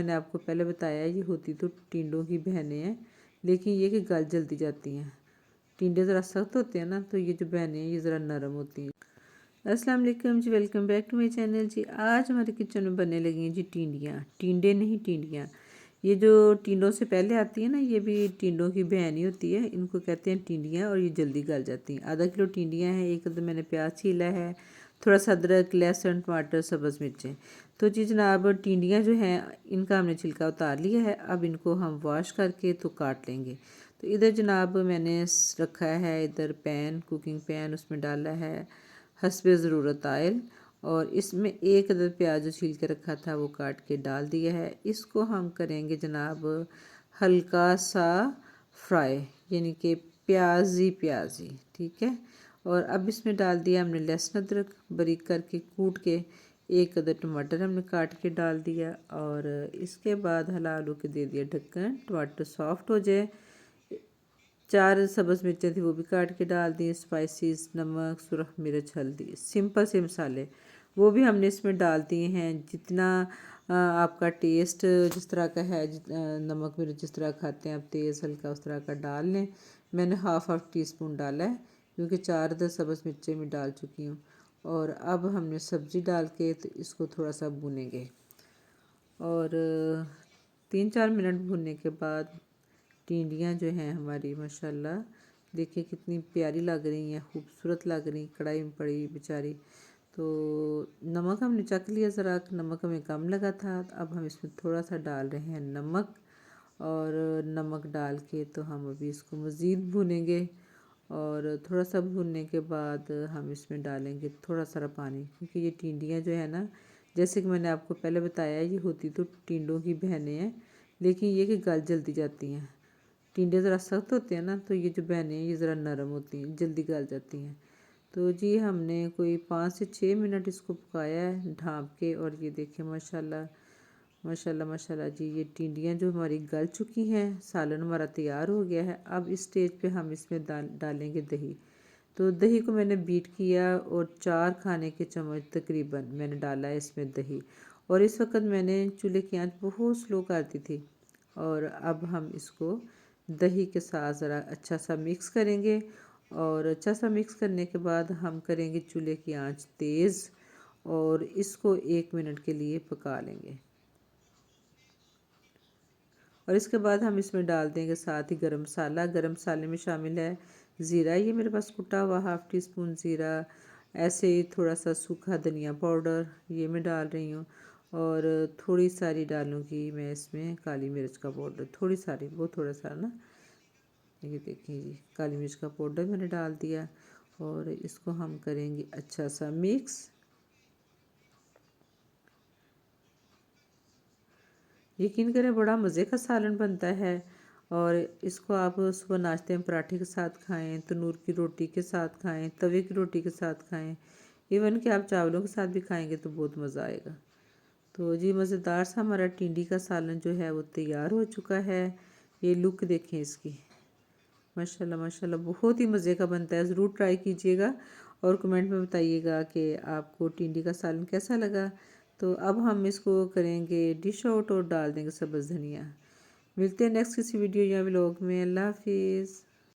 मैंने आपको पहले बताया, ये होती तो टिंडों की बहनें हैं, लेकिन ये कि गल जल्दी जाती हैं। टिंडे ज़रा सख्त होते हैं ना, तो ये जो बहनें हैं ये ज़रा नरम होती हैं। अस्सलाम वालेकुम जी, welcome back to my channel जी। आज हमारे किचन में बनने लगी हैं जी टिंडियाँ। टिंडे नहीं, टिंडियाँ। ये जो टिंडों से पहले आती है ना, ये भी टिंडों की बहन ही होती है। इनको कहते हैं टिंडियाँ और ये जल्दी गल जाती हैं। आधा किलो टिंडियाँ हैं, एक तो मैंने प्याज छीला है, थोड़ा सा अदरक, लहसुन, टमाटर, सब्ज़ मिर्चें। तो जी जनाब, टिंडियाँ जो हैं इनका हमने छिलका उतार लिया है। अब इनको हम वॉश करके तो काट लेंगे। तो इधर जनाब मैंने रखा है, इधर पैन, कुकिंग पैन, उसमें डाला है हस्बे ज़रूरत आयल, और इसमें एक अदद प्याज जो छील के रखा था वो काट के डाल दिया है। इसको हम करेंगे जनाब हल्का सा फ्राई, यानी कि प्याजी प्याजी, ठीक है। और अब इसमें डाल दिया हमने लहसुन अदरक बारीक करके कूट के, एक अदद टमाटर हमने काट के डाल दिया, और इसके बाद हला आलू के दे दिया ढक्कन। टमाटर सॉफ्ट हो जाए, 4 सब्ज़ मिर्चें थी वो भी काट के डाल दी। स्पाइसेस, नमक, सुरख मिर्च, हल्दी, सिंपल से मसाले वो भी हमने इसमें डाल दिए हैं। जितना आपका टेस्ट जिस तरह का है, नमक मिर्च जिस तरह खाते हैं आप, तेज़ हल्का उस तरह का डाल लें। मैंने हाफ़ टी स्पून डाला है, क्योंकि 4 10 सब्ज़ मिर्चें मैं डाल चुकी हूँ। और अब हमने सब्ज़ी डाल के तो इसको थोड़ा सा भूनेंगे, और 3-4 मिनट भूनने के बाद टिंडियाँ जो हैं हमारी माशाल्लाह देखिए कितनी प्यारी लग रही हैं, खूबसूरत लग रही, कढ़ाई में पड़ी बेचारी। तो नमक हमने चख लिया, ज़रा नमक हमें कम लगा था। अब हम इसमें थोड़ा सा डाल रहे हैं नमक, और नमक डाल के तो हम अभी इसको मज़ीद भूनेंगे। और थोड़ा सा भूनने के बाद हम इसमें डालेंगे थोड़ा सारा पानी, क्योंकि ये टिंडियाँ जो है ना, जैसे कि मैंने आपको पहले बताया, ये होती तो टिंडों की बहनें हैं, लेकिन ये कि गल जल्दी जाती हैं। टिंडे ज़रा सख्त होते हैं ना, तो ये जो बहनें हैं ये ज़रा नरम होती हैं, जल्दी गल जाती हैं। तो जी हमने कोई 5 से 6 मिनट इसको पकाया है ढाँप के, और ये देखिए माशाल्लाह माशाल्लाह माशाल्लाह जी, ये टिंडियाँ जो हमारी गल चुकी हैं, सालन हमारा तैयार हो गया है। अब इस स्टेज पे हम इसमें डालेंगे दही। तो दही को मैंने बीट किया, और 4 खाने के चम्मच तकरीबन मैंने डाला है इसमें दही। और इस वक्त मैंने चूल्हे की आंच बहुत स्लो कर दी थी। और अब हम इसको दही के साथ ज़रा अच्छा सा मिक्स करेंगे, और अच्छा सा मिक्स करने के बाद हम करेंगे चूल्हे की आंच तेज़, और इसको 1 मिनट के लिए पका लेंगे। और इसके बाद हम इसमें डाल देंगे साथ ही गरम मसाला। गरम मसाले में शामिल है ज़ीरा, ये मेरे पास कुटा हुआ हाफ़ टी स्पून ज़ीरा, ऐसे ही थोड़ा सा सूखा धनिया पाउडर ये मैं डाल रही हूँ, और थोड़ी सारी डालूँगी मैं इसमें काली मिर्च का पाउडर, थोड़ी सारी, वो थोड़ा सा ना, ये देखिए जी काली मिर्च का पाउडर मैंने डाल दिया। और इसको हम करेंगे अच्छा सा मिक्स। यकीन करें बड़ा मज़े का सालन बनता है, और इसको आप सुबह नाश्ते में पराठे के साथ खाएं, तंदूर की रोटी के साथ खाएं, तवे की रोटी के साथ खाएं, इवन कि आप चावलों के साथ भी खाएंगे तो बहुत मज़ा आएगा। तो जी मज़ेदार सा हमारा टिंडी का सालन जो है वो तैयार हो चुका है। ये लुक देखें इसकी, माशाल्लाह माशाल्लाह बहुत ही मज़े का बनता है। ज़रूर ट्राई कीजिएगा, और कमेंट में बताइएगा कि आपको टिंडी का सालन कैसा लगा। तो अब हम इसको करेंगे डिश आउट, और डाल देंगे सब्ज़ धनिया। मिलते हैं नेक्स्ट किसी वीडियो या व्लॉग में। अल्लाह हाफिज़।